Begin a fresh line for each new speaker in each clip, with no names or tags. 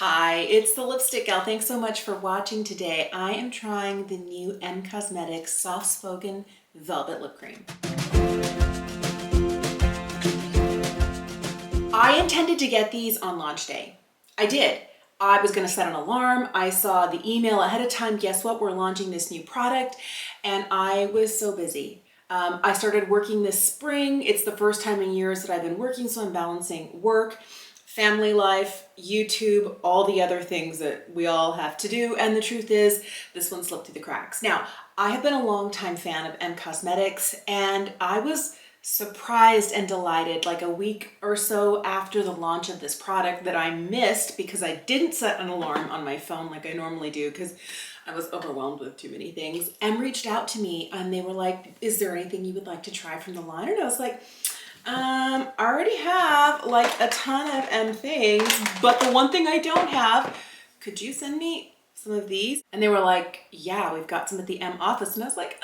Hi, it's the Lipstick Gal. Thanks so much for watching today. I am trying the new Cosmetics Soft Spoken Velvet Lip Cream. I intended to get these on launch day. I did. I was going to set an alarm. I saw the email ahead of time. Guess what? We're launching this new product. And I was so busy. I started working this spring. It's the first time in years that I've been working, so I'm balancing work, family life, YouTube, all the other things that we all have to do. And the truth is, this one slipped through the cracks. Now, I have been a longtime fan of Cosmetics, and I was surprised and delighted like a week or so after the launch of this product that I missed because I didn't set an alarm on my phone like I normally do because I was overwhelmed with too many things. Reached out to me and they were like, is there anything you would like to try from the line? And I was like, I already have like a ton of things, but the one thing I don't have, could you send me some of these? And they were like, yeah, we've got some at the office. And I was like,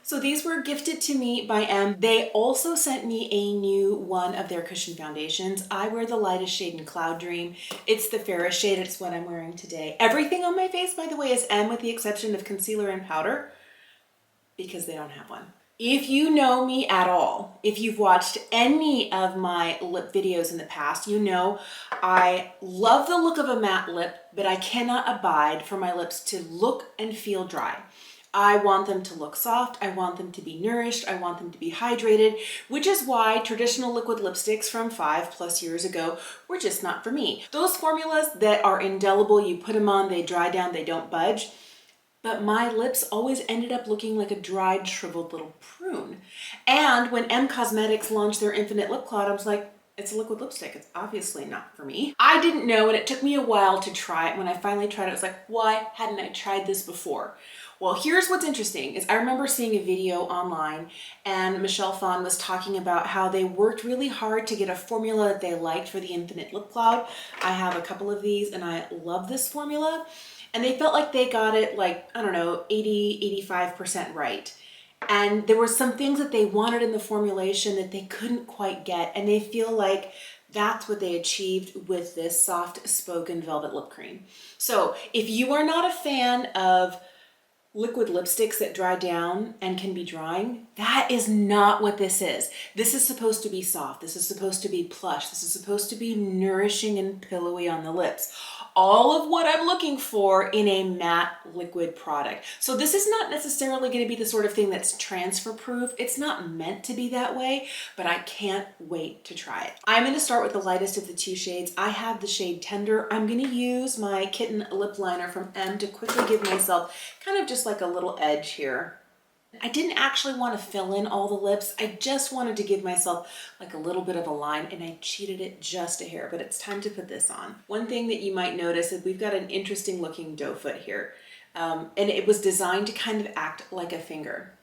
So these were gifted to me by They also sent me a new one of their cushion foundations. I wear the lightest shade in Cloud Dream. It's the fairest shade. It's what I'm wearing today. Everything on my face, by the way, is with the exception of concealer and powder because they don't have one. If you know me at all, if you've watched any of my lip videos in the past, you know I love the look of a matte lip, but I cannot abide for my lips to look and feel dry. I want them to look soft, I want them to be nourished, I want them to be hydrated, which is why traditional liquid lipsticks from 5+ years ago were just not for me. Those formulas that are indelible, you put them on, they dry down, they don't budge. But my lips always ended up looking like a dried, shriveled little prune. And when Cosmetics launched their Infinite Lip Cloud, I was like, it's a liquid lipstick. It's obviously not for me. I didn't know, and it took me a while to try it. When I finally tried it, I was like, why hadn't I tried this before? Well, here's what's interesting is I remember seeing a video online and Michelle Phan was talking about how they worked really hard to get a formula that they liked for the Infinite Lip Cloud. I have a couple of these and I love this formula. And they felt like they got it like, I don't know, 85% right. And there were some things that they wanted in the formulation that they couldn't quite get. And they feel like that's what they achieved with this soft spoken velvet lip cream. So if you are not a fan of liquid lipsticks that dry down and can be drying, that is not what this is. This is supposed to be soft. This is supposed to be plush. This is supposed to be nourishing and pillowy on the lips. All of what I'm looking for in a matte liquid product. So this is not necessarily going to be the sort of thing that's transfer proof. It's not meant to be that way, but I can't wait to try it. I'm going to start with the lightest of the two shades. I have the shade Tender. I'm going to use my Kitten lip liner from to quickly give myself kind of just like a little edge here. I didn't actually want to fill in all the lips. I just wanted to give myself like a little bit of a line, and I cheated it just a hair, but it's time to put this on. One thing that you might notice is we've got an interesting looking doe foot here. And it was designed to kind of act like a finger.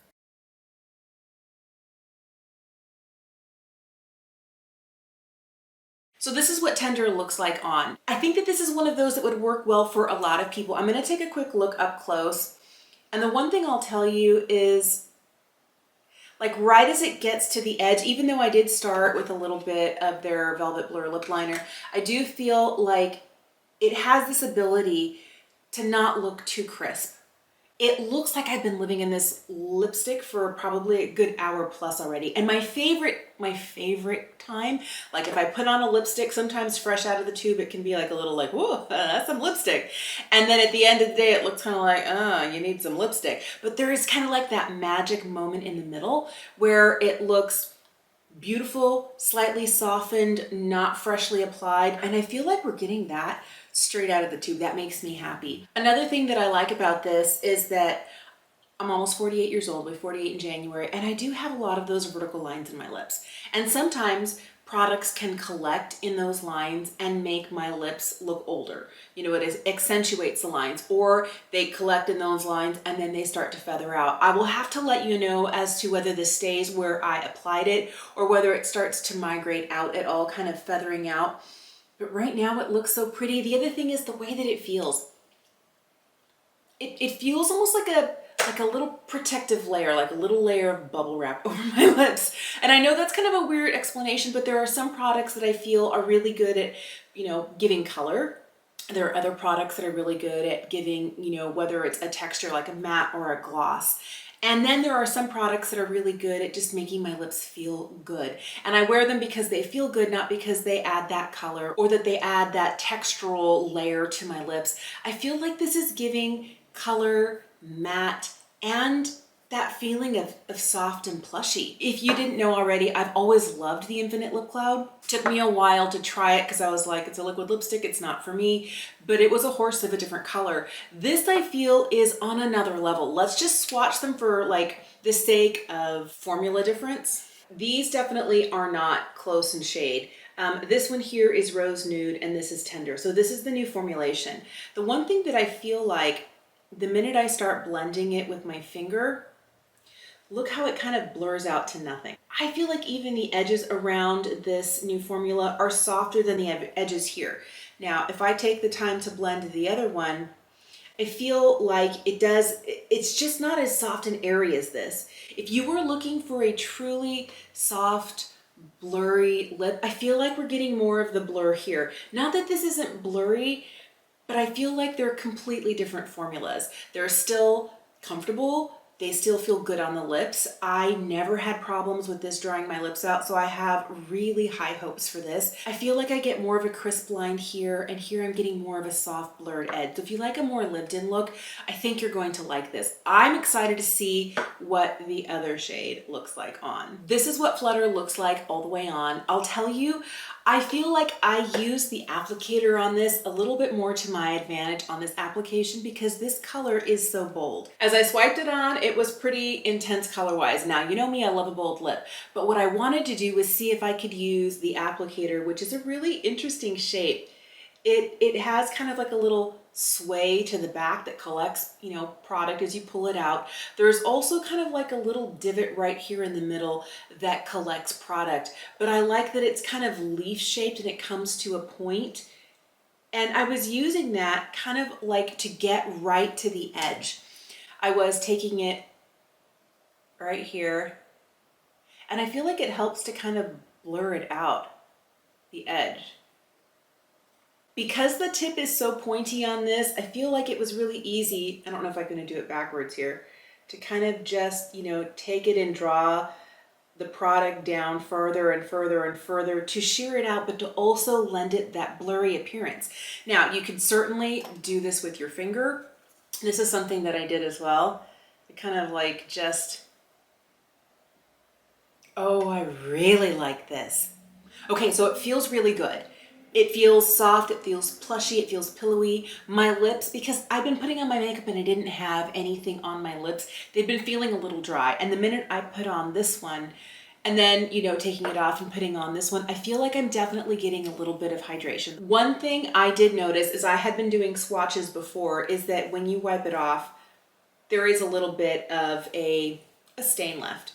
So this is what Tender looks like on. I think that this is one of those that would work well for a lot of people. I'm going to take a quick look up close. And the one thing I'll tell you is, like right as it gets to the edge, even though I did start with a little bit of their Velvet Blur lip liner, I do feel like it has this ability to not look too crisp. It looks like I've been living in this lipstick for probably a good hour plus already. And my favorite time, like if I put on a lipstick, sometimes fresh out of the tube, it can be like a little like, whoa, that's some lipstick. And then at the end of the day, it looks kind of like, you need some lipstick. But there is kind of like that magic moment in the middle where it looks beautiful, slightly softened, not freshly applied. And I feel like we're getting that straight out of the tube. That makes me happy. Another thing that I like about this is that I'm almost 48 years old, I'll be 48 in January, and I do have a lot of those vertical lines in my lips. And sometimes products can collect in those lines and make my lips look older. You know, it accentuates the lines, or they collect in those lines and then they start to feather out. I will have to let you know as to whether this stays where I applied it or whether it starts to migrate out at all, kind of feathering out. But right now it looks so pretty. The other thing is the way that it feels. It feels almost like a little protective layer, like a little layer of bubble wrap over my lips. And I know that's kind of a weird explanation, but there are some products that I feel are really good at, you know, giving color There are other products that are really good at giving, you know, whether it's a texture like a matte or a gloss. And then there are some products that are really good at just making my lips feel good. And I wear them because they feel good, not because they add that color or that they add that textural layer to my lips. I feel like this is giving color, matte, and that feeling of soft and plushy. If you didn't know already, I've always loved the Infinite Lip Cloud. Took me a while to try it because I was like, it's a liquid lipstick, it's not for me, but it was a horse of a different color. This I feel is on another level. Let's just swatch them for like the sake of formula difference. These definitely are not close in shade. This one here is Rose Nude and this is Tender. So this is the new formulation. The one thing that I feel like the minute I start blending it with my finger, look how it kind of blurs out to nothing. I feel like even the edges around this new formula are softer than the edges here. Now, if I take the time to blend the other one, I feel like it's just not as soft and airy as this. If you were looking for a truly soft, blurry lip, I feel like we're getting more of the blur here. Not that this isn't blurry, but I feel like they're completely different formulas. They're still comfortable. They still feel good on the lips. I never had problems with this drying my lips out, so I have really high hopes for this. I feel like I get more of a crisp line here, and here I'm getting more of a soft blurred edge. So if you like a more lived-in look, I think you're going to like this. I'm excited to see what the other shade looks like on. This is what Flutter looks like all the way on. I'll tell you, I feel like I use the applicator on this a little bit more to my advantage on this application because this color is so bold. As I swiped it on, it was pretty intense color-wise. Now, you know me, I love a bold lip, but what I wanted to do was see if I could use the applicator, which is a really interesting shape. It has kind of like a little sway to the back that collects, you know, product as you pull it out. There's also kind of like a little divot right here in the middle that collects product, but I like that it's kind of leaf shaped and it comes to a point. And I was using that kind of like to get right to the edge. I was taking it right here, and I feel like it helps to kind of blur it out, the edge. Because the tip is so pointy on this, I feel like it was really easy, I don't know if I'm gonna do it backwards here, to kind of just, you know, take it and draw the product down further and further and further to sheer it out, but to also lend it that blurry appearance. Now, you could certainly do this with your finger. This is something that I did as well. It kind of like just, oh, I really like this. Okay, so it feels really good. It feels soft, it feels plushy, it feels pillowy. My lips, because I've been putting on my makeup and I didn't have anything on my lips, they've been feeling a little dry. And the minute I put on this one, and then, you know, taking it off and putting on this one, I feel like I'm definitely getting a little bit of hydration. One thing I did notice is I had been doing swatches before is that when you wipe it off, there is a little bit of a stain left.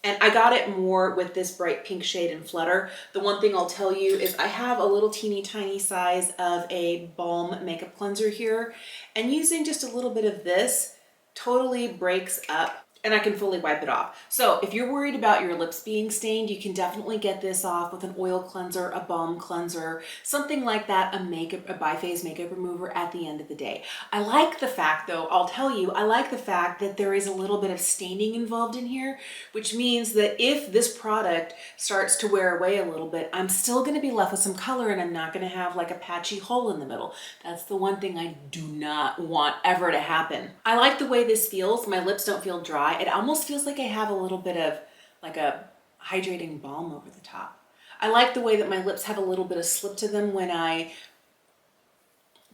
And I got it more with this bright pink shade in Flutter. The one thing I'll tell you is I have a little teeny tiny size of a balm makeup cleanser here, and using just a little bit of this totally breaks up and I can fully wipe it off. So if you're worried about your lips being stained, you can definitely get this off with an oil cleanser, a balm cleanser, something like that, a biphase makeup remover at the end of the day. I like the fact though, I'll tell you, I like the fact that there is a little bit of staining involved in here, which means that if this product starts to wear away a little bit, I'm still gonna be left with some color and I'm not gonna have like a patchy hole in the middle. That's the one thing I do not want ever to happen. I like the way this feels. My lips don't feel dry. It almost feels like I have a little bit of like a hydrating balm over the top. I like the way that my lips have a little bit of slip to them when I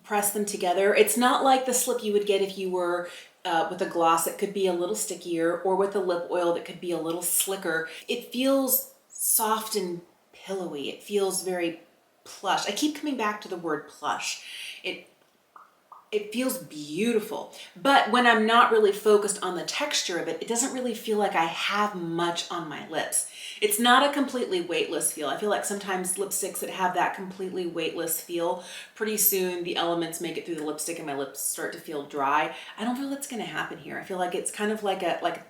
press them together. It's not like the slip you would get if you were with a gloss that could be a little stickier, or with a lip oil that could be a little slicker. It feels soft and pillowy. It feels very plush. I keep coming back to the word plush. It feels beautiful, but when I'm not really focused on the texture of it, it doesn't really feel like I have much on my lips. It's not a completely weightless feel. I feel like sometimes lipsticks that have that completely weightless feel, pretty soon the elements make it through the lipstick and my lips start to feel dry. I don't feel that's gonna happen here. I feel like it's kind of like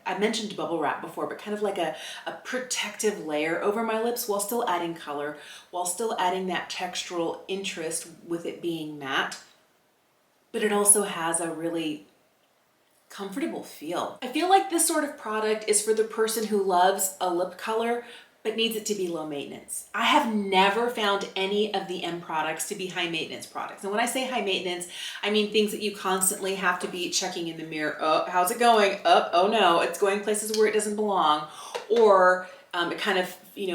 I mentioned bubble wrap before, but kind of like a protective layer over my lips while still adding color, while still adding that textural interest with it being matte. But it also has a really comfortable feel. I feel like this sort of product is for the person who loves a lip color but needs it to be low maintenance. I have never found any of the M products to be high maintenance products. And when I say high maintenance, I mean things that you constantly have to be checking in the mirror. Oh, how's it going? Oh no, it's going places where it doesn't belong. Or it kind of,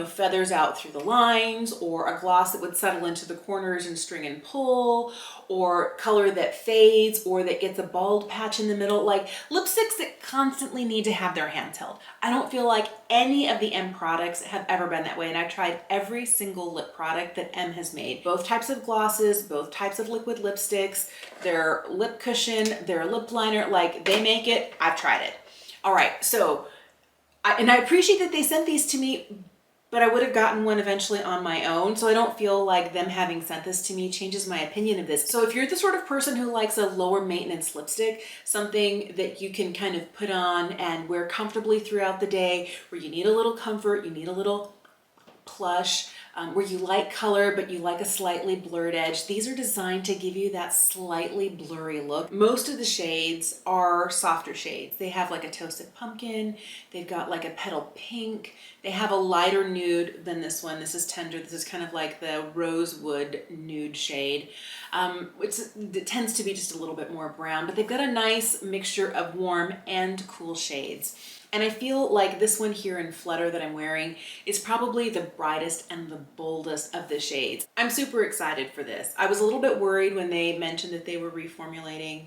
feathers out through the lines, or a gloss that would settle into the corners and string and pull, or color that fades, or that gets a bald patch in the middle, like lipsticks that constantly need to have their hands held. I don't feel like any of the M products have ever been that way, and I've tried every single lip product that M has made. Both types of glosses, both types of liquid lipsticks, their lip cushion, their lip liner, like they make it, I've tried it. All right, so I appreciate that they sent these to me, but I would have gotten one eventually on my own. So I don't feel like them having sent this to me changes my opinion of this. So if you're the sort of person who likes a lower maintenance lipstick, something that you can kind of put on and wear comfortably throughout the day, where you need a little comfort, you need a little plush, where you like color but you like a slightly blurred edge. These are designed to give you that slightly blurry look. Most of the shades are softer shades. They have like a toasted pumpkin, they've got like a petal pink, they have a lighter nude than this one. This is tender. This is kind of like the rosewood nude shade. It tends to be just a little bit more brown, but they've got a nice mixture of warm and cool shades. And I feel like this one here in Flutter that I'm wearing is probably the brightest and the boldest of the shades. I'm super excited for this. I was a little bit worried when they mentioned that they were reformulating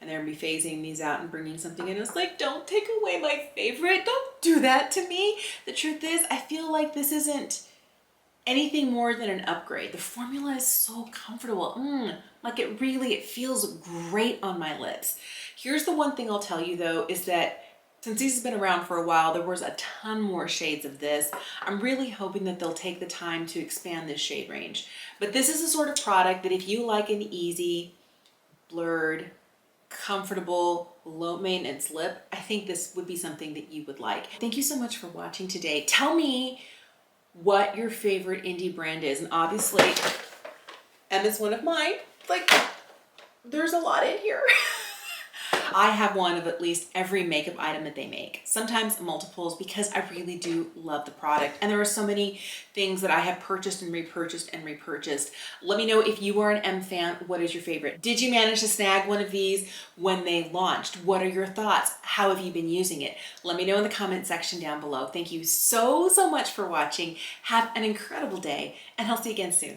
and they're gonna be phasing these out and bringing something in. I was like, don't take away my favorite. Don't do that to me. The truth is, I feel like this isn't anything more than an upgrade. The formula is so comfortable. Like it feels great on my lips. Here's the one thing I'll tell you though, is that since these have been around for a while, there was a ton more shades of this. I'm really hoping that they'll take the time to expand this shade range. But this is the sort of product that if you like an easy, blurred, comfortable, low maintenance lip, I think this would be something that you would like. Thank you so much for watching today. Tell me what your favorite indie brand is. And obviously, M is one of mine. Like, there's a lot in here. I have one of at least every makeup item that they make, sometimes multiples, because I really do love the product. And there are so many things that I have purchased and repurchased and repurchased. Let me know if you are an M fan, what is your favorite? Did you manage to snag one of these when they launched? What are your thoughts? How have you been using it? Let me know in the comment section down below. Thank you so much for watching. Have an incredible day, and I'll see you again soon.